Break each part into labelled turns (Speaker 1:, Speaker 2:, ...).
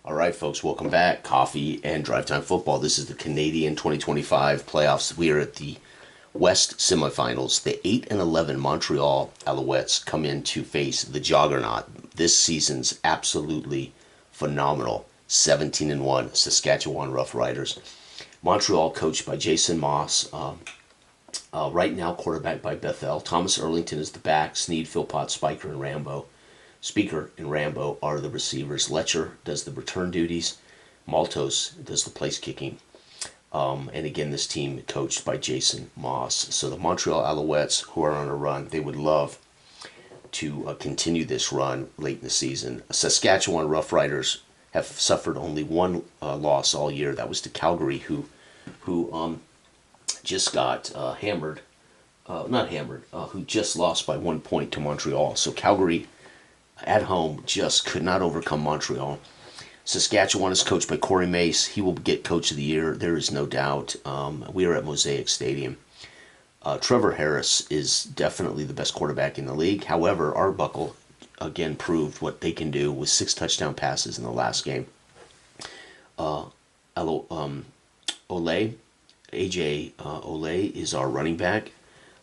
Speaker 1: All right, folks, welcome back. Coffee and Drive Time Football. This is the Canadian 2025 playoffs. We are at the West semifinals. The 8 and 11 Montreal Alouettes come in to face the juggernaut. This season's absolutely phenomenal 17 and 1 Saskatchewan Roughriders. Montreal, coached by Jason Moss. Right now, quarterback by Bethel. Thomas Erlington is the back. Sneed, Philpott, Spiker, and Rambo. Speaker and Rambo are the receivers. Letcher does the return duties. Maltos does the place kicking. And again, this team coached by Jason Moss. So the Montreal Alouettes, who are on a run, they would love to continue this run late in the season. Saskatchewan Roughriders have suffered only one loss all year. That was to Calgary, who just got hammered. Not hammered. Who just lost by 1 point to Montreal. So Calgary at home just could not overcome Montreal. Saskatchewan is coached by Corey Mace. He will get Coach of the Year. There is no doubt. We are at Mosaic Stadium. Trevor Harris is definitely the best quarterback in the league. However, Arbuckle again proved what they can do with 6 touchdown passes in the last game. Ole, AJ Ole is our running back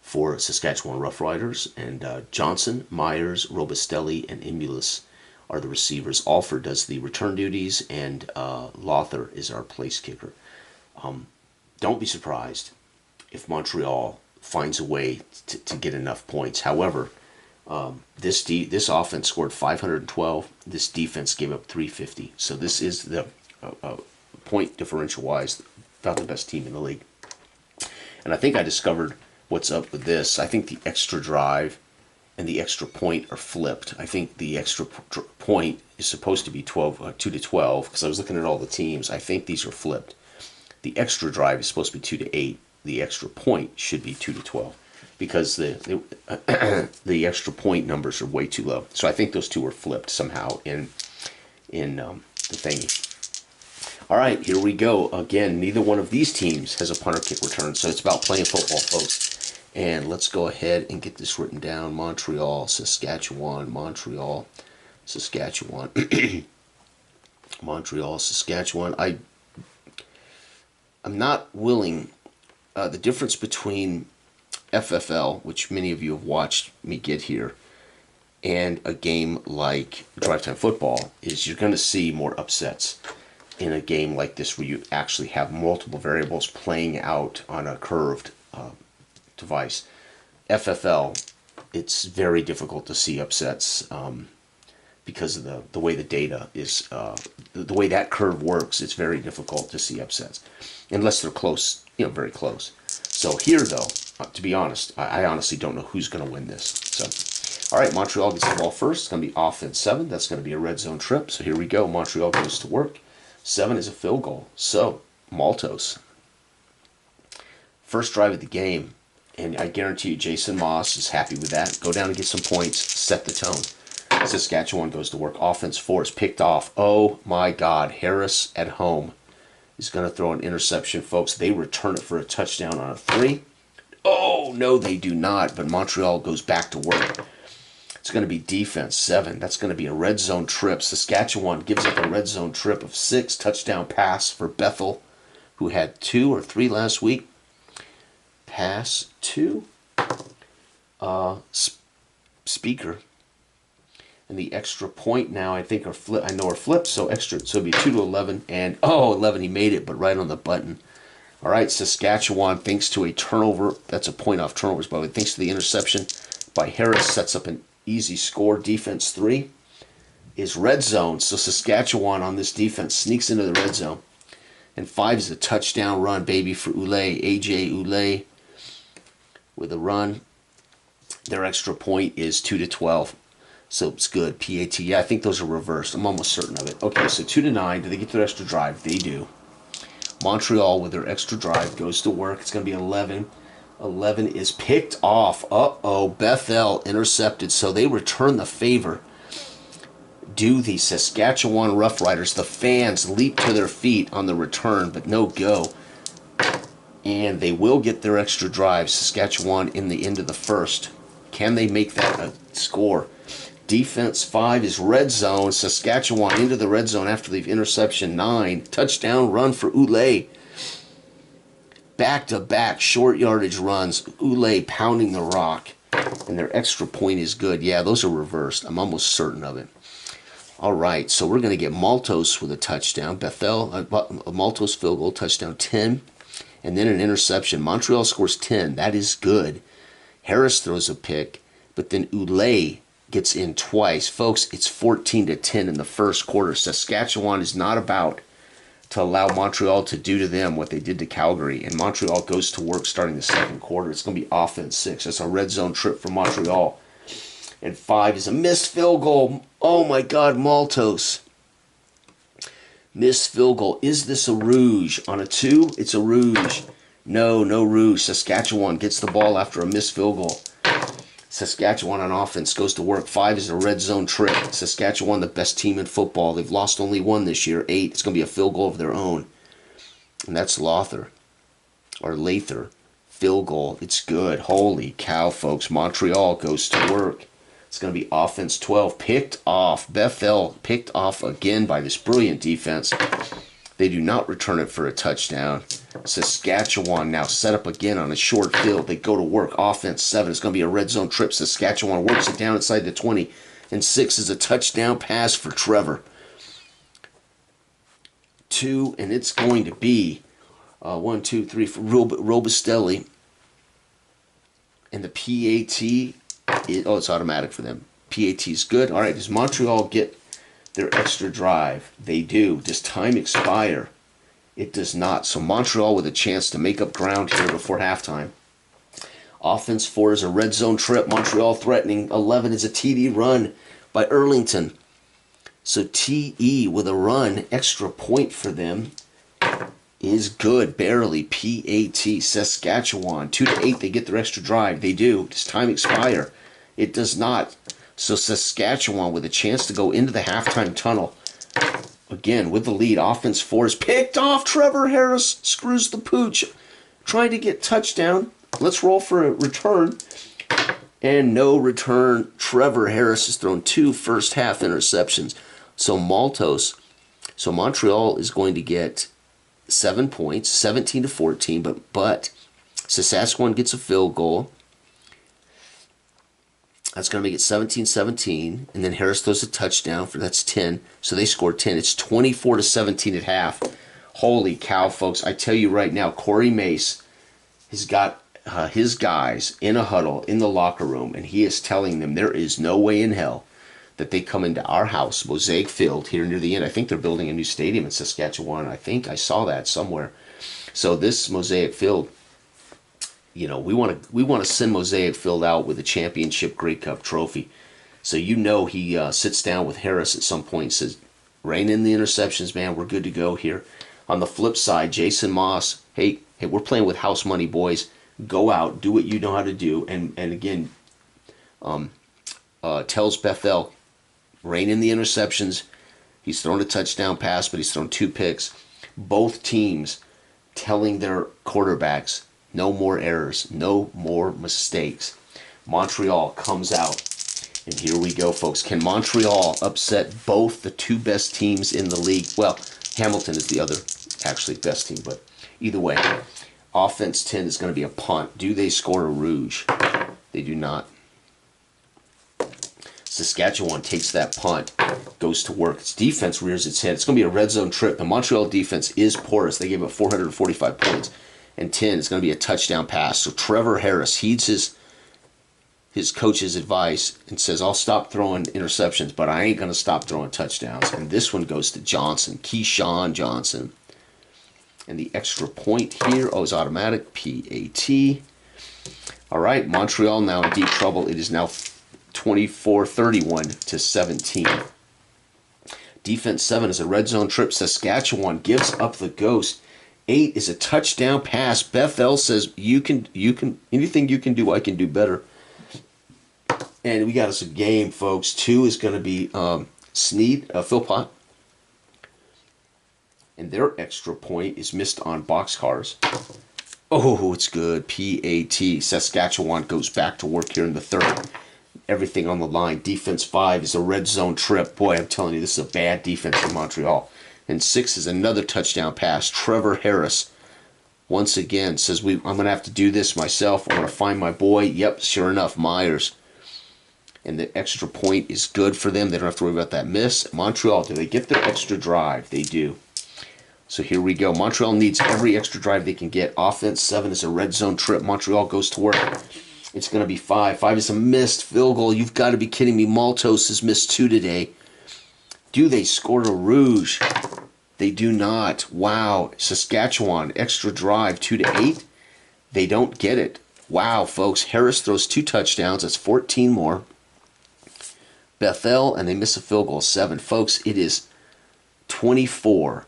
Speaker 1: for Saskatchewan Roughriders, and Johnson, Myers, Robustelli, and Imulus are the receivers. Alford does the return duties, and Lothar is our place kicker. Don't be surprised if Montreal finds a way to get enough points. However, this offense scored 512. This defense gave up 350. So this is the point differential-wise about the best team in the league. And I think I discovered what's up with this. I think the extra drive and the extra point are flipped. I think the extra point is supposed to be 2 to 12 because I was looking at all the teams. I think these are flipped. The extra drive is supposed to be 2 to 8. The extra point should be 2 to 12 because the extra point numbers are way too low. So I think those two are flipped somehow in the thingy. All right, here we go. Again, neither one of these teams has a punter kick return, so it's about playing football, folks. And let's go ahead and get this written down. Montreal, Saskatchewan, Montreal, Saskatchewan. Montreal, Saskatchewan. I'm not willing. The difference between FFL, which many of you have watched me get here, and a game like Drive Time Football is you're going to see more upsets in a game like this where you actually have multiple variables playing out on a curved device. FFL, it's very difficult to see upsets because of the way the data is, the way that curve works. It's very difficult to see upsets unless they're close, very close. So here, though, to be honest, I honestly don't know who's going to win this. So, all right, Montreal gets the ball first. It's going to be offense 7. That's going to be a red zone trip. So here we go. Montreal goes to work. 7 is a field goal. So, Maltos. First drive of the game, and I guarantee you Jason Moss is happy with that. Go down and get some points, set the tone. Saskatchewan goes to work. Offense 4 is picked off. Oh my God. Harris at home is going to throw an interception, folks. They return it for a touchdown on a 3. Oh, no, they do not, but Montreal goes back to work. It's going to be defense 7. That's going to be a red zone trip. Saskatchewan gives up a red zone trip of 6. Touchdown pass for Bethel, who had 2 or 3 last week. Pass to Speaker. And the extra point now I think are flipped. I know are flipped, so extra. So it'll be 2 to 11. And 11, he made it, but right on the button. All right, Saskatchewan, thanks to a turnover. That's a point off turnovers, by the way. Thanks to the interception by Harris, sets up an easy score. Defense 3 is red zone. So Saskatchewan on this defense sneaks into the red zone. And 5 is a touchdown run, baby, for Oulet. AJ Oulet with a run. Their extra point is 2 to 12. So it's good. PAT. Yeah, I think those are reversed. I'm almost certain of it. Okay, so 2 to 9. Do they get their extra drive? They do. Montreal with their extra drive goes to work. It's going to be 11. 11 is picked off. Uh-oh, Bethel intercepted. So they return the favor. Do the Saskatchewan Roughriders. The fans leap to their feet on the return, but no go. And they will get their extra drive. Saskatchewan in the end of the first. Can they make that a score? Defense 5 is red zone. Saskatchewan into the red zone after the interception 9. Touchdown run for Oulet. Back-to-back short yardage runs. Oulet pounding the rock. And their extra point is good. Yeah, those are reversed. I'm almost certain of it. All right, so we're going to get Maltos with a touchdown. Bethel, Maltos field goal, touchdown 10. And then an interception. Montreal scores 10. That is good. Harris throws a pick. But then Oulet gets in twice. Folks, it's 14-10 in the first quarter. Saskatchewan is not about to allow Montreal to do to them what they did to Calgary. And Montreal goes to work starting the second quarter. It's going to be offense 6. That's a red zone trip for Montreal. And 5 is a missed field goal. Oh my God, Maltos. Missed field goal. Is this a rouge? On a 2, it's a rouge. No rouge. Saskatchewan gets the ball after a missed field goal. Saskatchewan on offense goes to work. 5 is a red zone trip. Saskatchewan, the best team in football. They've lost only 1 this year. 8. It's going to be a field goal of their own. And that's Lather. Field goal. It's good. Holy cow, folks. Montreal goes to work. It's going to be offense 12. Picked off. Bethel picked off again by this brilliant defense. They do not return it for a touchdown. Saskatchewan now set up again on a short field. They go to work. Offense 7. It's going to be a red zone trip. Saskatchewan works it down inside the 20. And 6 is a touchdown pass for Trevor. 2, and it's going to be 1, 2, 3 for Robustelli. And the PAT, it's automatic for them. PAT is good. All right, does Montreal get their extra drive? They do. Does time expire? It does not. So Montreal with a chance to make up ground here before halftime. Offense 4 is a red zone trip. Montreal threatening. 11 is a TD run by Erlington. So TE with a run, extra point for them is good. Barely. PAT. Saskatchewan. 2-8. They get their extra drive. They do. Does time expire? It does not. So Saskatchewan with a chance to go into the halftime tunnel. Again, with the lead. Offense 4 is picked off. Trevor Harris screws the pooch. Trying to get touchdown. Let's roll for a return. And no return. Trevor Harris has thrown 2 first half interceptions. So Montreal is going to get 7 points, 17-14, but Saskatchewan gets a field goal. That's going to make it 17-17, and then Harris throws a touchdown that's 10. So they scored 10. It's 24-17 at half. Holy cow, folks! I tell you right now, Corey Mace has got his guys in a huddle in the locker room, and he is telling them there is no way in hell that they come into our house, Mosaic Field, here near the end. I think they're building a new stadium in Saskatchewan. I think I saw that somewhere. So this Mosaic Field, you know, we want to send Mosaic Field out with a championship Grey Cup trophy. So you know he sits down with Harris at some point and says, rein in the interceptions, man. We're good to go here. On the flip side, Jason Moss, hey, we're playing with house money, boys. Go out, do what you know how to do. And again, tells Bethel, rein in the interceptions. He's thrown a touchdown pass, but he's thrown 2 picks. Both teams telling their quarterbacks, no more errors, no more mistakes. Montreal comes out, and here we go, folks. Can Montreal upset both the 2 best teams in the league? Well, Hamilton is the other, actually, best team, but either way, offense 10 is going to be a punt. Do they score a rouge? They do not. Saskatchewan takes that punt, goes to work. Its defense rears its head. It's going to be a red zone trip. The Montreal defense is porous. They gave up 445 points. And 10 is going to be a touchdown pass. So Trevor Harris heeds his coach's advice and says, I'll stop throwing interceptions, but I ain't going to stop throwing touchdowns. And this one goes to Johnson, Keyshawn Johnson. And the extra point here, is automatic, PAT. All right, Montreal now in deep trouble. It is now 24-31-17. Defense 7 is a red zone trip. Saskatchewan gives up the ghost. 8 is a touchdown pass. Bethel says, you can, anything you can do, I can do better. And we got us a game, folks. 2 is going to be Philpott. And their extra point is missed on boxcars. Oh, it's good. PAT. Saskatchewan goes back to work here in the third. everything on the line. Defense 5 is a red zone trip. Boy, I'm telling you, this is a bad defense in Montreal. And 6 is another touchdown pass. Trevor Harris once again says, I'm going to have to do this myself. I'm going to find my boy. Yep, sure enough, Myers. And the extra point is good for them. They don't have to worry about that miss. Montreal, do they get their extra drive? They do. So here we go. Montreal needs every extra drive they can get. Offense 7 is a red zone trip. Montreal goes to work. It's going to be 5. 5 is a missed field goal. You've got to be kidding me. Maltos has missed 2 today. Do they score a rouge? They do not. Wow. Saskatchewan, extra drive, 2-8. They don't get it. Wow, folks. Harris throws 2 touchdowns. That's 14 more. Bethel, and they miss a field goal, 7. Folks, it is 24-38.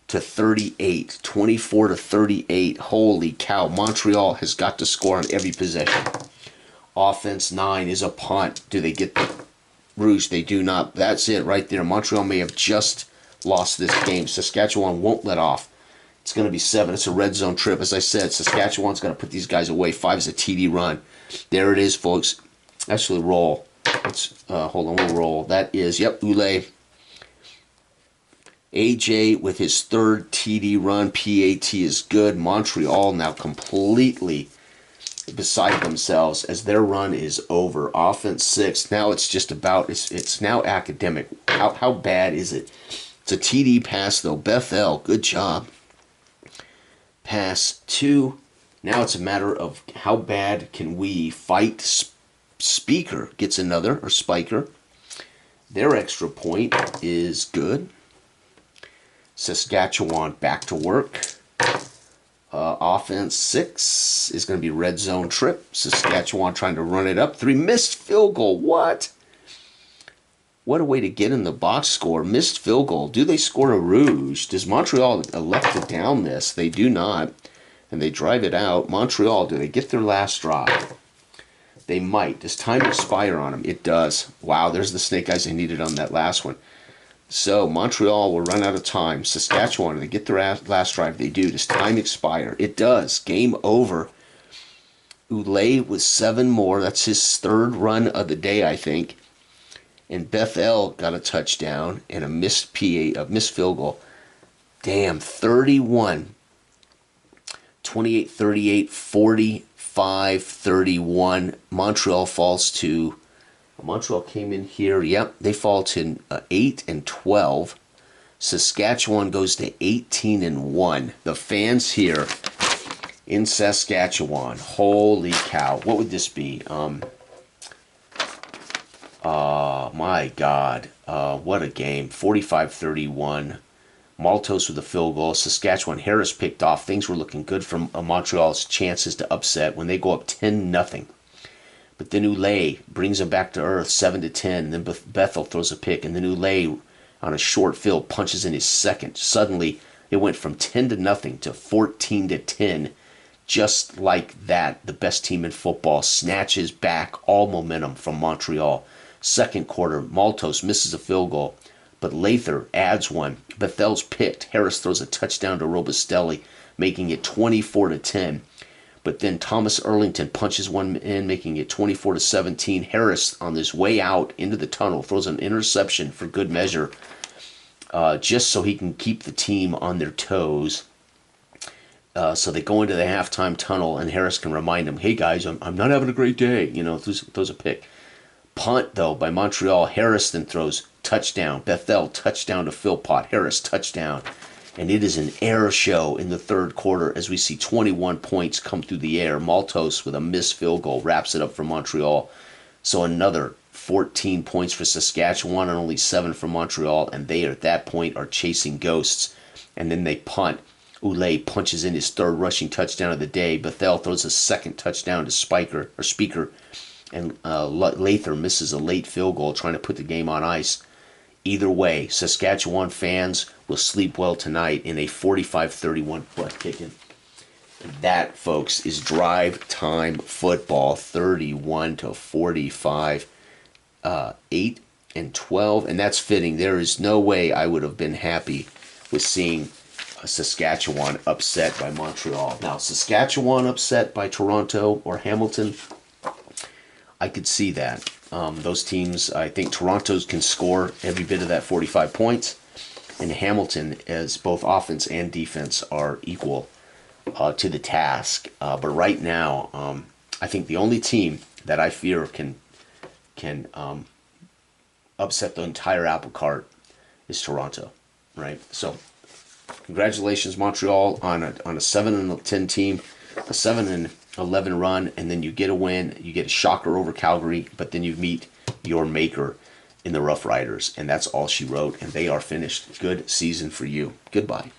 Speaker 1: 24-38. Holy cow. Montreal has got to score on every possession. Offense 9 is a punt. Do they get the rouge? They do not. That's it right there. Montreal may have just lost this game. Saskatchewan won't let off. It's going to be 7. It's a red zone trip. As I said, Saskatchewan's going to put these guys away. 5 is a TD run. There it is, folks. Actually, roll. Let's hold on, we'll roll. That is, yep, Oulet. AJ with his 3rd TD run. PAT is good. Montreal now completely beside themselves as their run is over. Offense 6. Now it's just about, it's now academic. How bad is it? It's a TD pass, though. Bethel, good job. Pass 2. Now it's a matter of how bad can we fight. Speaker gets another, or Spiker. Their extra point is good. Saskatchewan back to work. Offense 6 is going to be red zone trip. Saskatchewan trying to run it up. 3 missed field goal. What? What a way to get in the box score. Missed field goal. Do they score a rouge? Does Montreal elect to down this? They do not. And they drive it out. Montreal, do they get their last drive? They might. Does time expire on them? It does. Wow, there's the snake eyes they needed on that last one. So Montreal will run out of time. Saskatchewan, do they get their last drive? They do. Does time expire? It does. Game over. Oulet with 7 more. That's his 3rd run of the day, I think. And Bethel got a touchdown and a missed field goal. Damn, 31. 28-38, 45-31. Montreal falls to... Montreal came in here. Yep, they fall to 8-12. Saskatchewan goes to 18-1. The fans here in Saskatchewan. Holy cow. What would this be? My God. What a game. 45-31. Maltos with a field goal. Saskatchewan. Harris picked off. Things were looking good for Montreal's chances to upset when they go up 10-0. But then Oulet brings them back to earth, 7-10. And then Bethel throws a pick. And then Oulet, on a short field, punches in his 2nd. Suddenly, it went from 10-0 to 14-10. Just like that, the best team in football snatches back all momentum from Montreal. 2nd quarter, Maltos misses a field goal, but Lather adds one. Bethel's picked. Harris throws a touchdown to Robustelli, making it 24-10. But then Thomas Erlington punches one in, making it 24-17. Harris, on his way out into the tunnel, throws an interception for good measure, just so he can keep the team on their toes. So they go into the halftime tunnel, and Harris can remind them, hey, guys, I'm not having a great day. You know, throws a pick. Punt, though, by Montreal. Harris then throws touchdown. Bethel, touchdown to Philpott. Harris, touchdown. And it is an air show in the 3rd quarter as we see 21 points come through the air. Maltos with a missed field goal wraps it up for Montreal. So another 14 points for Saskatchewan and only 7 for Montreal. And they, at that point, are chasing ghosts. And then they punt. Oulet punches in his 3rd rushing touchdown of the day. Bethel throws a 2nd touchdown to Speaker. And Lather misses a late field goal trying to put the game on ice. Either way, Saskatchewan fans will sleep well tonight in a 45-31 butt kicking. That, folks, is drive time football, 31-45, 8-12, and that's fitting. There is no way I would have been happy with seeing Saskatchewan upset by Montreal. Now, Saskatchewan upset by Toronto or Hamilton, I could see that. Those teams, I think Toronto's can score every bit of that 45 points, and Hamilton, as both offense and defense are equal to the task. But right now, I think the only team that I fear can upset the entire apple cart is Toronto, right? So, congratulations, Montreal, on a 7-10 team, a 7-11 run, and then you get a win. You get a shocker over Calgary, but then you meet your maker in the Rough Riders, and that's all she wrote. And they are finished. Good season for you. Goodbye.